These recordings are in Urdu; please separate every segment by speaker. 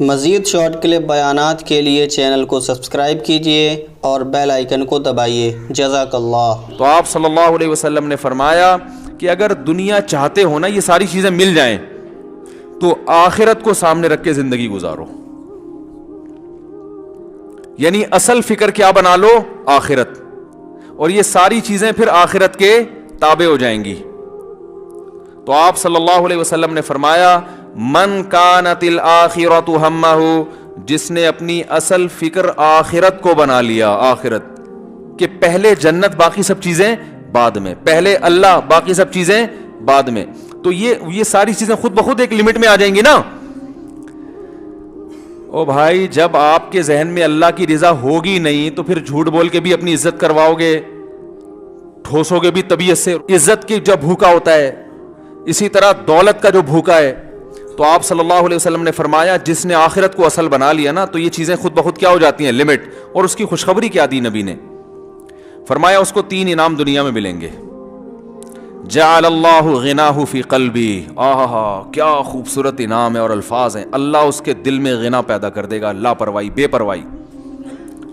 Speaker 1: مزید شارٹ کلپ بیانات کے لیے چینل کو سبسکرائب کیجیے اور بیل آئیکن کو دبائیے۔ جزاک اللہ۔
Speaker 2: تو آپ صلی اللہ علیہ وسلم نے فرمایا کہ اگر دنیا چاہتے ہو نا یہ ساری چیزیں مل جائیں تو آخرت کو سامنے رکھ کے زندگی گزارو، یعنی اصل فکر کیا بنا لو؟ آخرت، اور یہ ساری چیزیں پھر آخرت کے تابع ہو جائیں گی۔ تو آپ صلی اللہ علیہ وسلم نے فرمایا من کانت الآخرۃ ہمہ، جس نے اپنی اصل فکر آخرت کو بنا لیا، آخرت کہ پہلے جنت باقی سب چیزیں بعد میں، پہلے اللہ باقی سب چیزیں بعد میں، تو یہ ساری چیزیں خود بخود ایک لمٹ میں آ جائیں گی نا۔ او بھائی جب آپ کے ذہن میں اللہ کی رضا ہوگی نہیں تو پھر جھوٹ بول کے بھی اپنی عزت کرواؤ گے، ٹھوسو گے بھی طبیعت سے۔ عزت کی جب بھوکا ہوتا ہے، اسی طرح دولت کا جو بھوکا ہے، تو آپ صلی اللہ علیہ وسلم نے فرمایا جس نے آخرت کو اصل بنا لیا نا تو یہ چیزیں خود بخود کیا ہو جاتی ہیں؟ لمٹ۔ اور اس کی خوشخبری کیا دی نبی نے؟ فرمایا اس کو 3 انعام دنیا میں ملیں گے۔ جعل اللہ غناہ فی قلبی، آہا کیا خوبصورت انعام ہے اور الفاظ ہیں۔ اللہ اس کے دل میں غنا پیدا کر دے گا، لاپرواہی، بے پرواہی،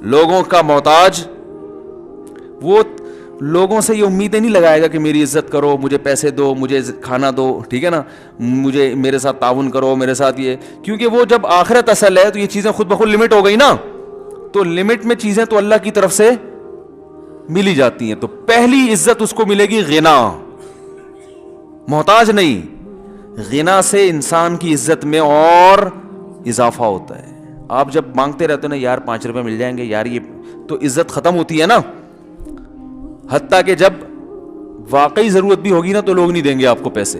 Speaker 2: لوگوں کا محتاج، وہ لوگوں سے یہ امیدیں نہیں لگائے گا کہ میری عزت کرو، مجھے پیسے دو، مجھے کھانا دو، ٹھیک ہے نا، مجھے میرے ساتھ تعاون کرو، میرے ساتھ یہ، کیونکہ وہ جب آخرت اصل ہے تو یہ چیزیں خود بخود لمٹ ہو گئی نا، تو لمٹ میں چیزیں تو اللہ کی طرف سے ملی جاتی ہیں۔ تو پہلی عزت اس کو ملے گی غنا، محتاج نہیں۔ غنا سے انسان کی عزت میں اور اضافہ ہوتا ہے۔ آپ جب مانگتے رہتے ہو نا یار 5 روپے مل جائیں گے یار، یہ تو عزت ختم ہوتی ہے نا، حتیٰ کہ جب واقعی ضرورت بھی ہوگی نا تو لوگ نہیں دیں گے آپ کو پیسے۔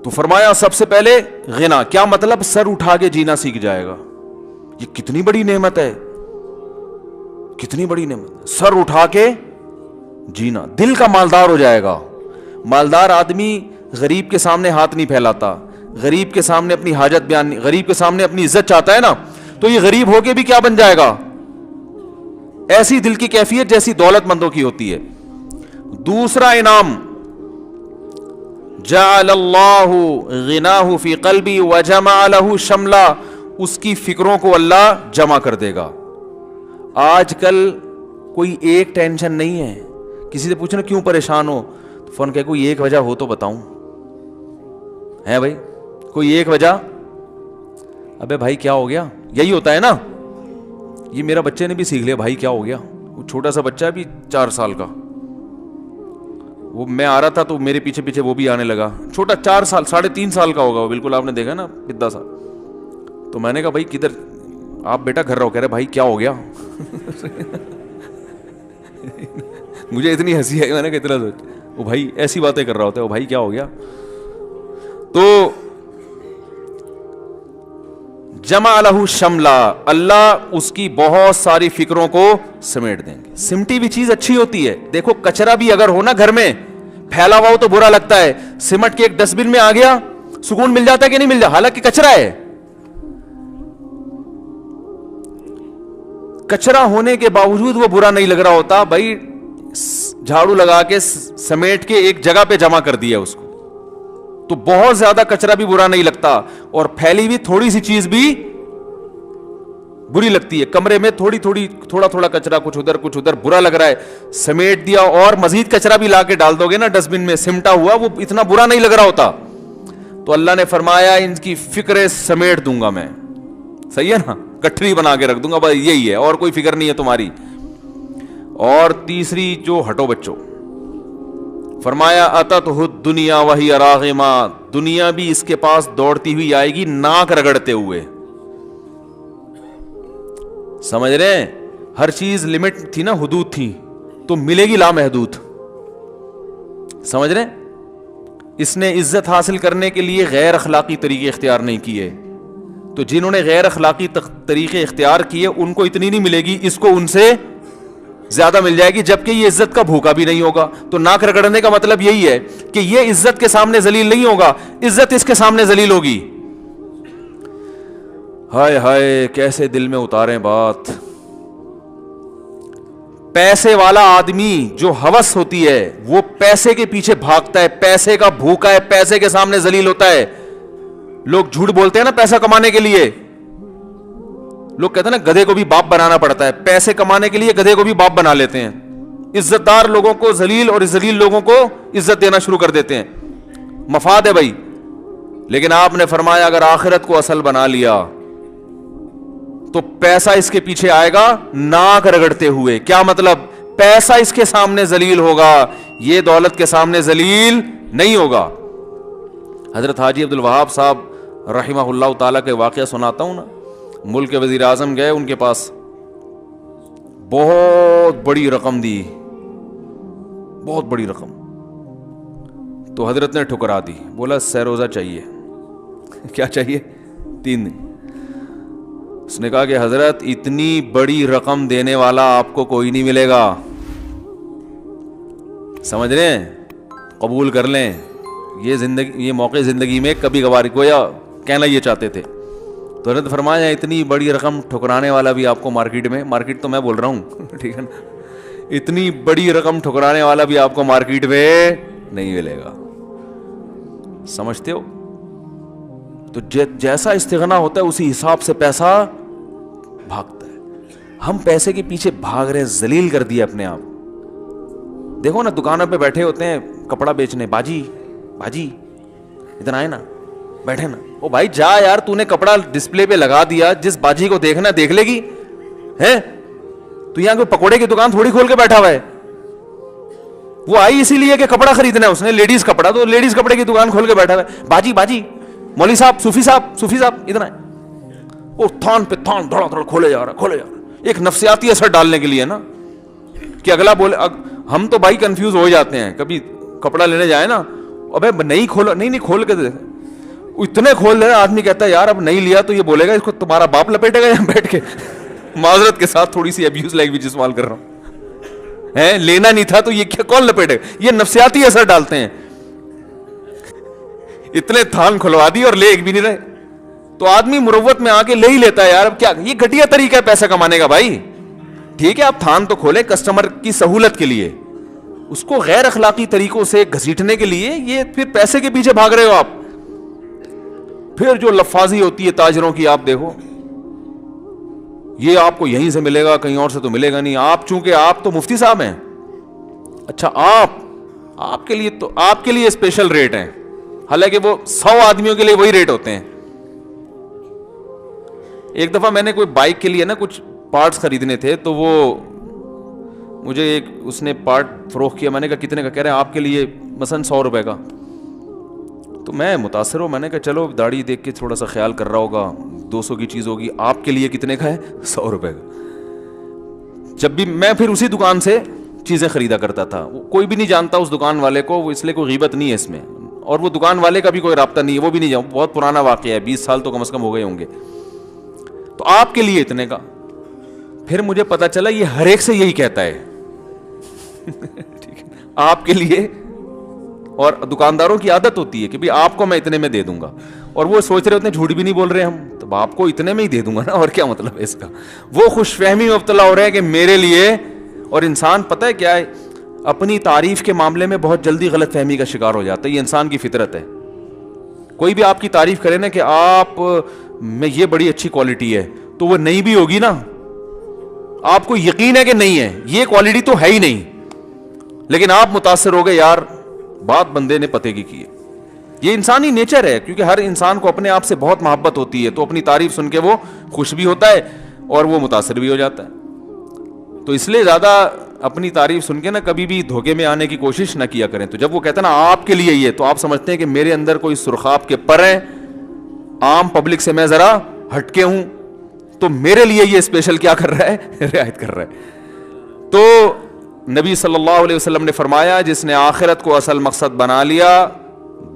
Speaker 2: تو فرمایا سب سے پہلے غنا، کیا مطلب؟ سر اٹھا کے جینا سیکھ جائے گا۔ یہ کتنی بڑی نعمت ہے، کتنی بڑی نعمت، سر اٹھا کے جینا، دل کا مالدار ہو جائے گا۔ مالدار آدمی غریب کے سامنے ہاتھ نہیں پھیلاتا، غریب کے سامنے اپنی حاجت بیان نہیں، غریب کے سامنے اپنی عزت چاہتا ہے نا، تو یہ غریب ہو کے بھی کیا بن جائے گا؟ ایسی دل کی کیفیت جیسی دولت مندوں کی ہوتی ہے۔ دوسرا انعام، جعل اللہ غناہ فی قلبی وجمع لہ شملا، اس کی فکروں کو اللہ جمع کر دے گا۔ آج کل کوئی ایک ٹینشن نہیں ہے، کسی سے پوچھنا کیوں پریشان ہو تو فون کہ کوئی ایک وجہ ہو تو بتاؤں، ہے بھائی کوئی ایک وجہ؟ ابے بھائی کیا ہو گیا؟ یہی ہوتا ہے نا۔ یہ میرا بچے نے بھی سیکھ لیا، بھائی کیا ہو گیا؟ وہ چھوٹا سا بچہ ہے بھی 4 سال کا، وہ میں آ رہا تھا تو میرے پیچھے پیچھے وہ بھی آنے لگا، چھوٹا 4 سال 3.5 سال کا ہوگا وہ، بالکل آپ نے دیکھا نا پدا سا۔ تو میں نے کہا بھائی کدھر آپ بیٹا گھر رہو؟ کہہ رہے بھائی کیا ہو گیا؟ مجھے اتنی ہنسی آئی، میں نے کہا اتنا سوچ، وہ بھائی ایسی باتیں کر رہا ہوتا ہے، وہ بھائی کیا ہو گیا؟ تو جمع لہ شملا، اللہ اس کی بہت ساری فکروں کو سمیٹ دیں گے۔ سمٹی ہوئی چیز اچھی ہوتی ہے، دیکھو کچرا بھی اگر ہو نا گھر میں پھیلا ہوا ہو تو برا لگتا ہے، سمٹ کے ایک ڈسٹ بن میں آ گیا سکون مل جاتا ہے کہ نہیں مل جاتا؟ حالانکہ کچرا ہے، کچرا ہونے کے باوجود وہ برا نہیں لگ رہا ہوتا، بھائی جھاڑو لگا کے سمیٹ کے ایک جگہ پہ جمع کر دیا اس کو، تو بہت زیادہ کچرا بھی برا نہیں لگتا، اور پھیلی ہوئی تھوڑی سی چیز بھی بری لگتی ہے۔ کمرے میں تھوڑا تھوڑا کچرا، کچھ ادھر برا لگ رہا ہے، سمیٹ دیا اور مزید کچرا بھی لا کے ڈال دو گے نا ڈسٹ بن میں، سمٹا ہوا وہ اتنا برا نہیں لگ رہا ہوتا۔ تو اللہ نے فرمایا ان کی فکریں سمیٹ دوں گا میں، صحیح ہے نا، کٹھری بنا کے رکھ دوں گا، بس یہی ہے اور کوئی فکر نہیں ہے تمہاری۔ اور تیسری جو ہٹو بچوں، فرمایا اتتہ الدنیا وہی راغمہ، دنیا بھی اس کے پاس دوڑتی ہوئی آئے گی ناک رگڑتے ہوئے۔ سمجھ رہے ہیں؟ ہر چیز لمٹ تھی نا، حدود تھی، تو ملے گی لامحدود، سمجھ رہے ہیں؟ اس نے عزت حاصل کرنے کے لیے غیر اخلاقی طریقے اختیار نہیں کیے، تو جنہوں نے غیر اخلاقی طریقے اختیار کیے ان کو اتنی نہیں ملے گی، اس کو ان سے زیادہ مل جائے گی، جبکہ یہ عزت کا بھوکا بھی نہیں ہوگا۔ تو ناک رگڑنے کا مطلب یہی ہے کہ یہ عزت کے سامنے ذلیل نہیں ہوگا، عزت اس کے سامنے ذلیل ہوگی۔ ہائے ہائے کیسے دل میں اتاریں بات۔ پیسے والا آدمی جو ہوس ہوتی ہے وہ پیسے کے پیچھے بھاگتا ہے، پیسے کا بھوکا ہے، پیسے کے سامنے ذلیل ہوتا ہے۔ لوگ جھوٹ بولتے ہیں نا پیسہ کمانے کے لیے. لوگ کہتے ہیں نا گدھے کو بھی باپ بنانا پڑتا ہے. پیسے کمانے کے لیے گدھے کو بھی باپ بنا لیتے ہیں. عزت دار لوگوں کو ذلیل اور ذلیل لوگوں کو عزت دینا شروع کر دیتے ہیں. مفاد ہے بھائی. لیکن آپ نے فرمایا اگر آخرت کو اصل بنا لیا تو پیسہ اس کے پیچھے آئے گا ناک رگڑتے ہوئے. کیا مطلب؟ پیسہ اس کے سامنے ذلیل ہوگا, یہ دولت کے سامنے ذلیل نہیں ہوگا. حضرت حاجی عبد الوہاب صاحب رحمہ اللہ تعالیٰ کے واقعہ سناتا ہوں نا. ملک کے وزیر اعظم گئے ان کے پاس, بہت بڑی رقم دی, بہت بڑی رقم. تو حضرت نے ٹھکرا دی, بولا سیروزہ چاہیے. کیا چاہیے؟ 3 دن. اس نے کہا کہ حضرت اتنی بڑی رقم دینے والا آپ کو کوئی نہیں ملے گا, سمجھ رہے ہیں, قبول کر لیں. یہ موقع زندگی میں کبھی کبھار گویا کہنا یہ چاہتے تھے. تو حضرت فرمایا اتنی بڑی رقم ٹھکرانے والا بھی آپ کو مارکیٹ تو میں بول رہا ہوں, ٹھیک ہے نا, اتنی بڑی رقم ٹھکرانے والا بھی آپ کو مارکیٹ میں نہیں ملے گا. سمجھتے ہو؟ تو جیسا استغنا ہوتا ہے اسی حساب سے پیسہ بھاگتا ہے. ہم پیسے کے پیچھے بھاگ رہے ہیں, ذلیل کر دیا اپنے آپ. دیکھو نا دکانوں پہ بیٹھے ہوتے ہیں کپڑا بیچنے, باجی ادھر آئے نا, بیٹھے نا. او بھائی جا یار, تو نے کپڑا ڈسپلے پہ لگا دیا, جس باجی کو دیکھنا دیکھ لے گی ہے. تو یہاں کوئی پکوڑے کی دکان تھوڑی کھول کے بیٹھا ہوا ہے. وہ آئی اسی لیے کہ کپڑا خریدنا ہے اس نے, لیڈیز کپڑا, تو لیڈیز کپڑے کی دکان کھول کے بیٹھا ہوا ہے. باجی مولوی صاحب, صوفی صاحب ادھر آئے. وہ تھان پہ تھان دھڑا دھڑ کھولے جا رہا. ایک نفسیاتی اثر ڈالنے کے لیے نا, کہ اگلا بولے. ہم تو بھائی کنفیوز ہو جاتے ہیں, کبھی کپڑا لینے جائے نا, ابے نہیں کھولو, نہیں کھول کے دے, اتنے کھول دے. آدمی کہتا ہے یار اب نہیں لیا تو یہ بولے گا اس کو تمہارا باپ لپیٹے گا یہاں بیٹھ کے. معذرت کے ساتھ تھوڑی سی ابیوز لینگویج استعمال کر رہا ہوں, لینا نہیں تھا تو یہ کون لپیٹے گا. یہ نفسیاتی اثر ڈالتے ہیں. اتنے تھان کھلوا دی اور لے ایک بھی نہیں رہے. تو آدمی مروت میں آ کے لے ہی لیتا ہے. یار اب کیا, یہ گھٹیا طریقہ ہے پیسہ کمانے کا بھائی. ٹھیک ہے آپ تھان تو کھولیں کسٹمر کی سہولت کے لیے, اس کو غیر اخلاقی طریقوں سے گھسیٹنے کے لیے یہ پھر پیسے کے پیچھے بھاگ رہے ہو آپ. پھر جو لفاظی ہوتی ہے تاجروں کی آپ دیکھو, یہ آپ کو یہیں سے ملے گا, کہیں اور سے تو ملے گا نہیں. آپ چونکہ آپ تو مفتی صاحب ہیں, اچھا آپ کے لیے اسپیشل ریٹ ہیں, حالانکہ وہ 100 آدمیوں کے لیے وہی ریٹ ہوتے ہیں. ایک دفعہ میں نے کوئی بائک کے لیے نا کچھ پارٹس خریدنے تھے, تو وہ مجھے اس نے پارٹ فروخت کیا. میں نے کہا کتنے کا؟ کہہ رہے ہیں آپ کے لیے مثلا 100 روپے کا. تو میں متاثر ہوں, میں نے کہا چلو داڑھی دیکھ کے تھوڑا سا خیال کر رہا ہوگا, 200 کی چیز ہوگی. آپ کے لیے کتنے کا ہے؟ 100 روپے کا. جب بھی میں پھر اسی دکان سے چیزیں خریدا کرتا تھا. کوئی بھی نہیں جانتا اس دکان والے کو, وہ اس لیے کوئی غیبت نہیں ہے اس میں, اور وہ دکان والے کا بھی کوئی رابطہ نہیں ہے, وہ بھی نہیں جاؤں. بہت پرانا واقعہ ہے, 20 سال تو کم از کم ہو گئے ہوں گے. تو آپ کے لیے اتنے کا. پھر مجھے پتا چلا یہ ہر ایک سے یہی کہتا ہے. ٹھیک ہے, آپ کے لیے. اور دکانداروں کی عادت ہوتی ہے کہ بھی آپ کو میں اتنے میں دے دوں گا, اور وہ سوچ رہے ہوتے ہیں جھوٹ بھی نہیں بول رہے ہم, تو آپ کو اتنے میں ہی دے دوں گا نا, اور کیا مطلب ہے اس کا. وہ خوش فہمی میں مبتلا ہو رہے ہیں کہ میرے لیے. اور انسان پتہ ہے کیا ہے, اپنی تعریف کے معاملے میں بہت جلدی غلط فہمی کا شکار ہو جاتا ہے. یہ انسان کی فطرت ہے. کوئی بھی آپ کی تعریف کرے نا کہ آپ میں یہ بڑی اچھی کوالٹی ہے, تو وہ نہیں بھی ہوگی نا, آپ کو یقین ہے کہ نہیں ہے, یہ کوالٹی تو ہے ہی نہیں, لیکن آپ متاثر ہو گئے یار بات بندے نے پتے کی ہے. یہ انسانی نیچر ہے, کیونکہ ہر انسان کو اپنے آپ سے بہت محبت ہوتی ہے, تو اپنی تعریف سن کے وہ خوش بھی ہوتا ہے اور وہ متاثر بھی ہو جاتا ہے. تو اس لیے زیادہ اپنی تعریف سن کے نا کبھی بھی دھوکے میں آنے کی کوشش نہ کیا کریں. تو جب وہ کہتے ہیں نا آپ کے لیے یہ, تو آپ سمجھتے ہیں کہ میرے اندر کوئی سرخاب کے پر ہیں, عام پبلک سے میں ذرا ہٹ کے ہوں, تو میرے لیے یہ اسپیشل کیا کر رہا ہے, رعایت کر رہا ہے. تو نبی صلی اللہ علیہ وسلم نے فرمایا جس نے آخرت کو اصل مقصد بنا لیا,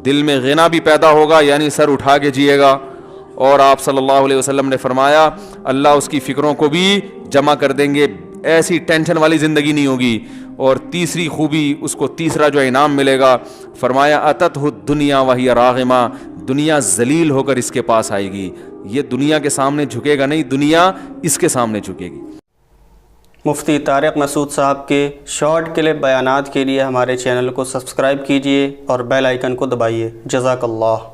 Speaker 2: دل میں غنا بھی پیدا ہوگا, یعنی سر اٹھا کے جیے گا. اور آپ صلی اللہ علیہ وسلم نے فرمایا اللہ اس کی فکروں کو بھی جمع کر دیں گے, ایسی ٹینشن والی زندگی نہیں ہوگی. اور تیسری خوبی, اس کو تیسرا جو انعام ملے گا, فرمایا اتتہ الدنیا وہی راغمہ, دنیا ذلیل ہو کر اس کے پاس آئے گی. یہ دنیا کے سامنے جھکے گا نہیں, دنیا اس کے سامنے جھکے گی.
Speaker 1: مفتی طارق مسعود صاحب کے شارٹ کلپ بیانات کے لیے ہمارے چینل کو سبسکرائب کیجیے اور بیل آئیکن کو دبائیے. جزاک اللہ.